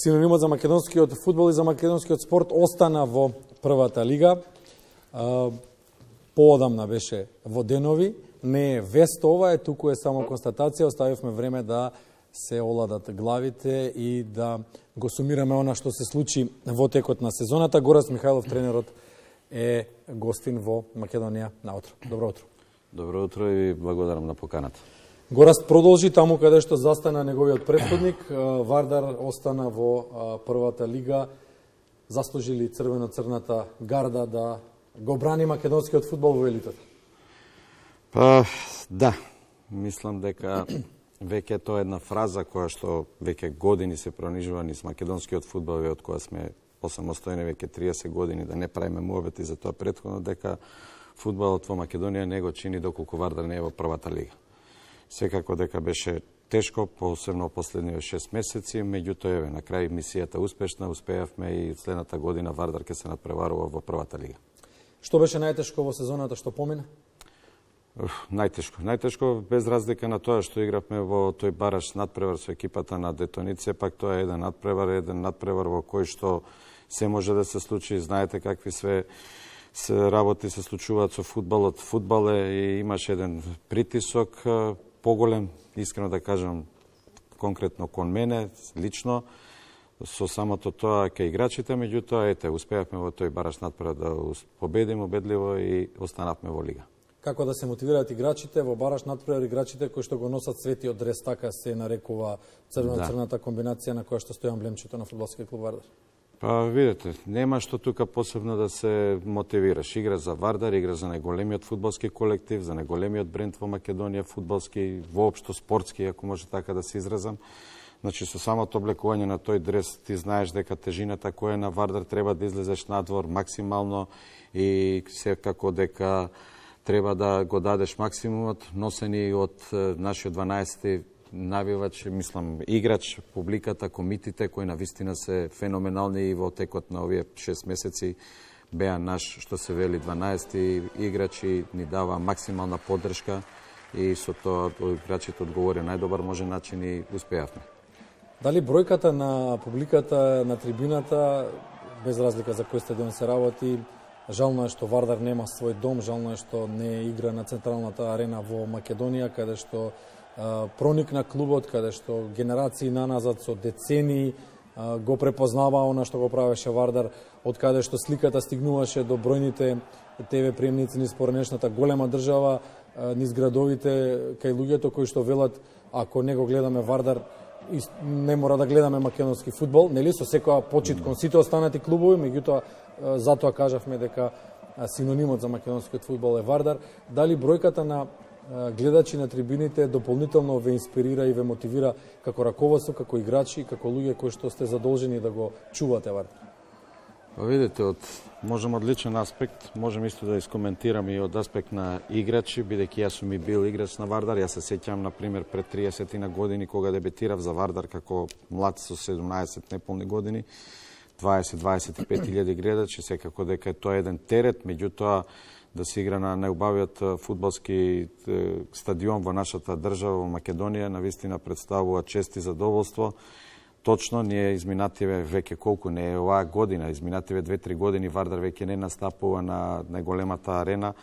Синонимот за македонскиот фудбал и за македонскиот спорт остана во првата лига. Поодамна беше во денови. Не е вест ова, туку е само констатација. Оставивме време да се оладат главите и да го сумираме она што се случи во текот на сезоната. Гораст Михајлов, тренерот, е гостин во Македонија наутро. Добро утро. Добро утро и благодарам на поканата. Гораст продолжи таму каде што застана неговиот претходник. Вардар остана во првата лига. Заслужили црвено-црната гарда да го брани македонскиот фудбал во елитата? Да, мислам дека веќе тоа е една фраза која што веќе години се пронижува низ македонскиот фудбал, од која сме осамостојни веќе 30 години, да не правиме муабети за тоа претходно, дека фудбалот во Македонија не го чини доколку Вардар не е во првата лига. Секако дека беше тешко, посебно последниве 6 месеци, меѓутоа еве на крај мисијата успешна, успеавме и следната година Вардар ќе се надпреварува во првата лига. Што беше најтешко во сезоната што помина? Најтешко без разлика на тоа што игравме во тој бараш надпревар со екипата на Детонит, сепак тоа е еден надпревар во кој што се може да се случи. Знаете какви све работи се случуваат со фудбалот. Фудбал е и имаше еден притисок поголем, искрено да кажам, конкретно кон мене, лично, со самото тоа кај играчите, меѓутоа, успеавме во тој бараш надпревар да победиме убедливо и останавме во лига. Како да се мотивираат играчите во бараш надпревар, играчите кои што го носат светиот дрес, така се нарекува црвено-црната комбинација на која што стои емблемчето на фудбалскиот клуб Вардар? Видете, нема што тука посебно да се мотивираш. Игра за Вардар, игра за најголемиот фудбалски колектив, за најголемиот бренд во Македонија, фудбалски, воопшто спортски, ако може така да се изразам. Значи, со самото облекување на тој дрес, ти знаеш дека тежината која е на Вардар треба да излезеш надвор максимално и секако дека треба да го дадеш максимумот, носени од нашиот 12-ти навивач, мислам, играч, публиката, комитите, кои навистина се феноменални и во текот на овие 6 месеци беа наш, што се вели, 12-ти играчи, ни дава максимална поддршка и со тоа играчите одговори најдобар можен начин и успеавме. Дали бројката на публиката на трибината, без разлика за кој стадион се работи, жално е што Вардар нема свој дом, жално е што не игра на централната арена во Македонија, каде што проникна клубот, каде што генерации наназад со децении го препознава она што го правеше Вардар, од каде што сликата стигнуваше до бројните ТВ приемници низ поранешната голема држава, низ градовите, кај луѓето кои што велат ако не го гледаме Вардар, не мора да гледаме македонски фудбал, нели, со секоја почит кон сите останати клубови, меѓутоа затоа кажавме дека синонимот за македонскиот фудбал е Вардар. Дали бројката на гледачи на трибините дополнително ве инспирира и ве мотивира како раководство, како играчи, како луѓе кои што сте задолжени да го чувате Вардар? Видите, можем од личен аспект, можем исто да искоментирам и од аспект на играчи, бидејќи јас сум и бил играч на Вардар. Јас се сеќавам, например, пред 30 на години, кога дебитирав за Вардар како млад со 17 неполни години, 20-25 илјади гледачи, секако дека тоа е еден терет, меѓутоа да се игра на најубавиот фудбалски стадион во нашата држава, во Македонија, навистина представува чест и задоволство. Точно, ние изминативе веќе колку не е оваа година, изминативе 2-3 години Вардар веќе не настапува на најголемата арена,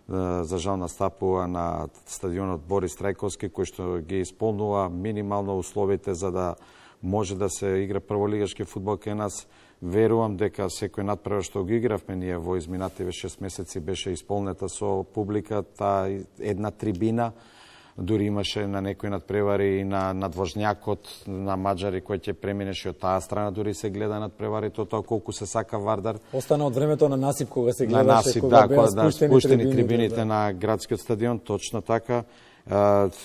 за жал настапува на стадионот Борис Трајковски, кој што ги исполнува минимално условите за да може да се игра прволигашки фудбал кај нас. Верувам дека секој надпревар што го игравме ние во изминативе 6 месеци беше исполнета со публика, таа една трибина. Дури имаше на некои надпревари и на надвожњакот на маđари кој ќе преминеше од таа страна, дури се гледа надпреварите, тоа колку се сака Вардар. Остана од времето на насип кога се гледаше, на насип, кога беа спуштени трибините на градскиот стадион, точно така.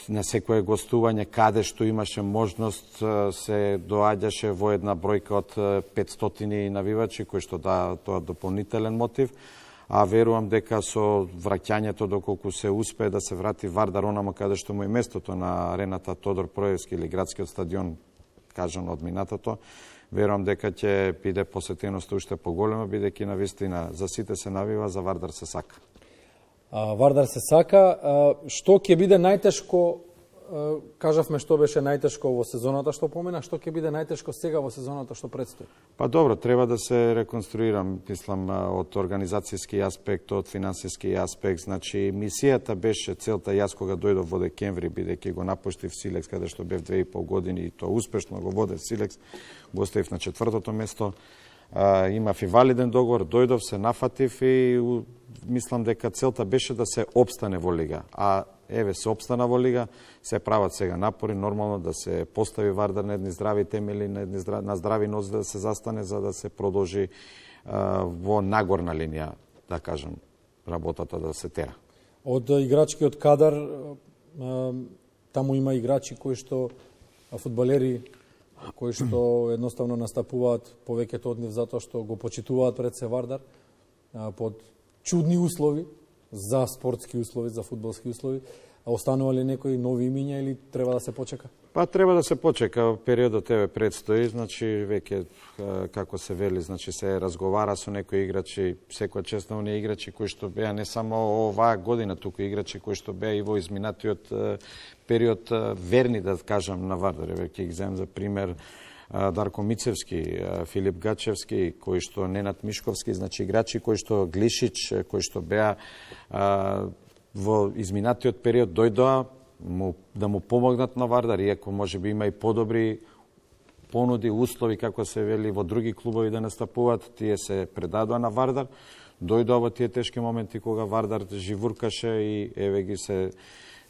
На секое гостување каде што имаше можност се доаѓаше во една бројка од 500 навивачи, кои што да тоа дополнителен мотив. А верувам дека со враќањето, доколку се успее да се врати Вардар онамо каде што му е местото на арената Тодор Проевски или градскиот стадион, кажано од минатото, верувам дека ќе биде посетеност уште поголема, бидејќи навистина за сите се навива, за Вардар се сака. Вардар се сака. Што ќе биде најтешко кажавме што беше најтешко во сезоната што помина, што ќе биде најтешко сега во сезоната што предстои? Па добро, треба да се реконструирам, мислам, од организацијски аспект, од финансиски аспект. Значи, мисијата беше целта, јас кога дојдов во декември, бидејќи го напуштив Силекс, каде што бев 2,5 години и тоа успешно го водев Силекс, го оставив на 4-то место. Имав и валиден договор, дојдов, се нафатив и мислам дека целта беше да се обстане во лига. А еве се обстана во лига, се прават сега напори, нормално да се постави Вардар на едни здрави темели, на здрави нозе да се застане, за да се продолжи во нагорна линија, да кажем, работата да се тера. Од играчкиот кадар, таму има играчи кои што фудбалери кои што едноставно настапуваат повеќето од нив затоа што го почитуваат пред се Вардар под чудни услови, за спортски услови, за фудбалски услови. А останува ли некои нови имиња или треба да се почека? Па треба да се почека, периодот еве предстои, значи веќе како се вели, значи се разговара со некои играчи, секоја чест на оние играчи кои што беа не само оваа година, туку играчи кои што беа и во изминатиот период верни, да кажам, на Вардар. Еве ќе ги земам за пример Дарко Мицевски, Филип Гачевски, кои што Ненад Мишковски, значи играчи кои што Глишич, кои што беа во изминатиот период дојдоа да му помогнат на Вардар, иако може би има и подобри понуди, услови, како се вели, во други клубови да настапуваат, тие се предадоа на Вардар, дојдоа во тие тешки моменти кога Вардар живуркаше и еве ги се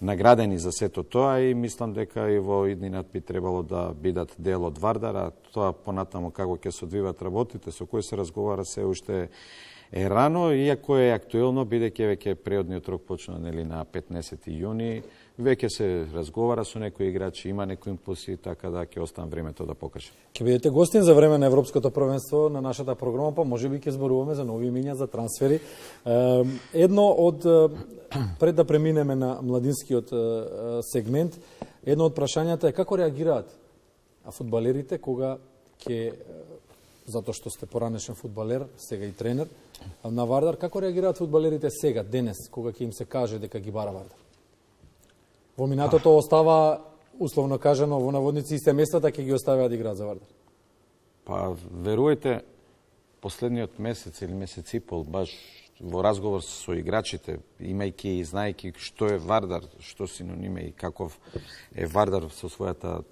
наградени за сето тоа и мислам дека и во иднинат би требало да бидат дел од Вардар, а тоа понатаму како ќе се одвиваат работите, со кои се разговара се уште е рано, иако е актуелно, бидејќи веќе преодниот рок почна нели на 15 јуни, веќе се разговара со некои играчи, има некои импулси, така да ќе оставам времето да покаже. Ќе бидете гостин за време на Европското првенство на нашата програма, па можеби ќе зборуваме за нови имиња, за трансфери. Едно од пред да преминеме на младинскиот сегмент, едно од прашањата е како реагираат фудбалерите кога ќе, затоа што сте поранешен фудбалер, сега и тренер, на Вардар, како реагираат фудбалерите сега, денес, кога ќе им се каже дека ги бара Вардар? Во минатото остава, условно кажано, во наводници и семејствата ќе ги оставаат да играат за Вардар. Па, веруете, последниот месец или месец и пол, баш во разговор со играчите, имајќи и знаејќи што е Вардар, што синониме и каков е Вардар со својата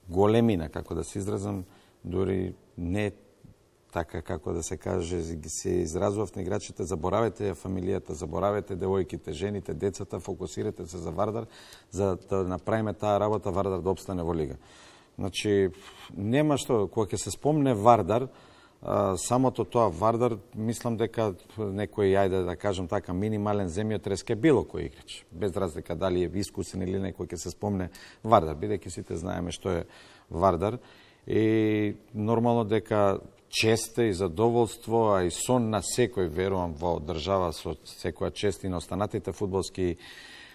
големина, како да се изразам, дури не така како да се каже, се изразував на играчите, заборавете фамилијата, заборавете девојките, жените, децата, фокусирате се за Вардар, за да направиме таа работа Вардар да обстане во лига. Значи, нема што, кога ќе се спомне Вардар, самото тоа Вардар, мислам дека некој, ајде да кажем така, минимален земјотрес ке било кој играч, без разлика дали е искусен или некој ќе се спомне Вардар, бидејќи сите знаеме што е Вардар. И нормално дека чест и задоволство, а и сон на секој, верувам, во држава со секоја чест и на останатите фудбалски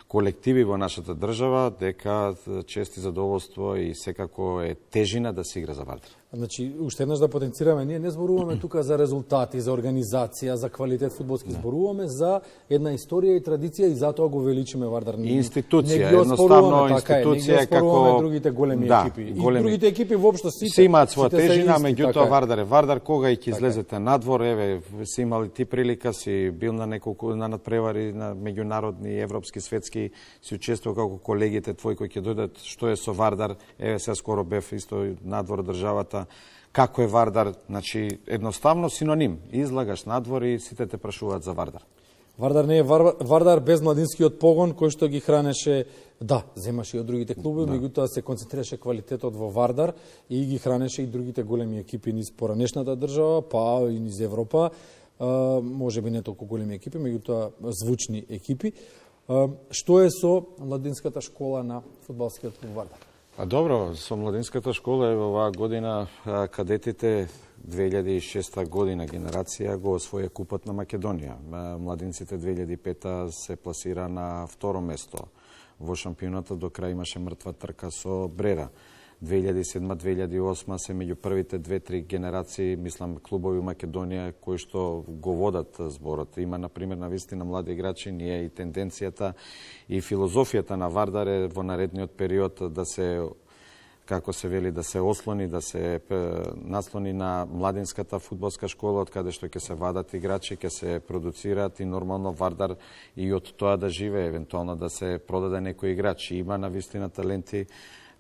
колективи во нашата држава, дека чест и задоволство и секако е тежина да се игра за Вардар. Значи, уште еднаш да потенцираме, ние не зборуваме тука за резултати, за организација, за квалитет фудбалски, зборуваме за една историја и традиција и затоа го величиме Вардар. Институција, едноставно институција како другите големи екипи. И другите екипи воопшто сите имаат своја тежина, меѓутоа Вардар е Вардар, кога и ќе излезете надвор, еве, си имали ти прилика, си бил на неколку на надпревари на меѓународни, европски, светски, си учествувал како колегите твои кои ќе дојдат, што е со Вардар, еве сега скоро бев исто надвор државата, како е Вардар, значи едноставно синоним. Излагаш надвор и сите те прашуваат за Вардар. Вардар не е Вардар без младинскиот погон кој што ги хранеше, да, земаше и од другите клубови, меѓутоа се концентрираше квалитетот во Вардар и ги хранеше и другите големи екипи низ поранешната држава, па и низ Европа, можеби не толку големи екипи, меѓутоа звучни екипи. Што е со младинската школа на фудбалскиот клуб Вардар? А добро, со младинската школа е оваа година кадетите 2006 година генерација го освоја купот на Македонија. Младинците 2005 се пласира на второ место во шампионатот, до крај имаше мртва трка со Брера. 2007-2008 се меѓу првите 2-3 генерации, мислам, клубови у Македонија кои што го водат зборот. Има, например, навистина млади играчи, ние и тенденцијата и филозофијата на Вардар е во наредниот период да се, како се вели, да се ослони, да се наслони на младинската фудбалска школа, од каде што ќе се вадат играчи, ќе се продуцираат и нормално Вардар и од тоа да живее, евентуално да се продаде некој играч. Има навистина таленти,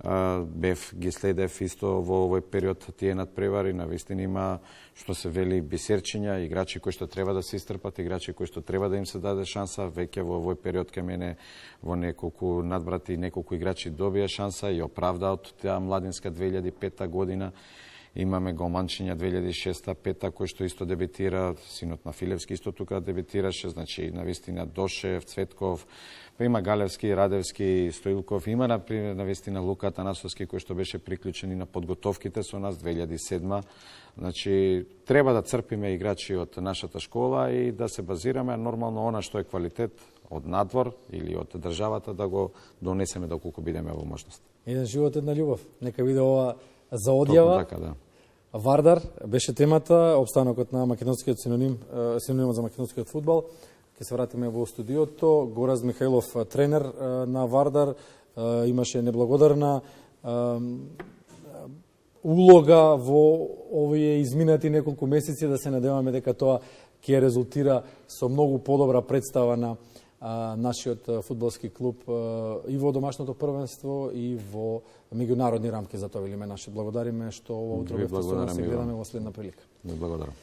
бев ги следев исто во овој период тие надпревари, навистина има што се вели бисерчиња, играчи кои што треба да се истрпат, играчи кои што треба да им се даде шанса. Веќе во овој период кај мене во неколку надбрати, неколку играчи добија шанса и оправда од таа младинска 2005 година. Имаме голманчиња 2006-2005 кој што исто дебитира, синот на Филевски исто тука дебитираше, значи навистина Дошев, Цветков, па има Галевски, Радевски, Стоилков, има навистина Лука Атанасовски кој што беше приклучен и на подготовките со нас 2007. Значи треба да црпиме играчи од нашата школа и да се базираме нормално она што е квалитет од надвор или од државата да го донесеме доколку бидеме во можност. Еден живот, една љубов. Нека биде ова за одјава. Така, да. Вардар беше темата, обстанокот на македонскиот синоним за македонскиот фудбал. Ќе се вратиме во студиото. Гораз Михајлов, тренер на Вардар, имаше неблагодарна улога во овие изминати неколку месеци, да се надеваме дека тоа ќе резултира со многу подобра представа на нашиот фудбалски клуб и во домашното првенство и во меѓународни рамки. За тоа велиме наши благодариме што ова утро бевте со нас и гледаме во следна прилика. Благодарам.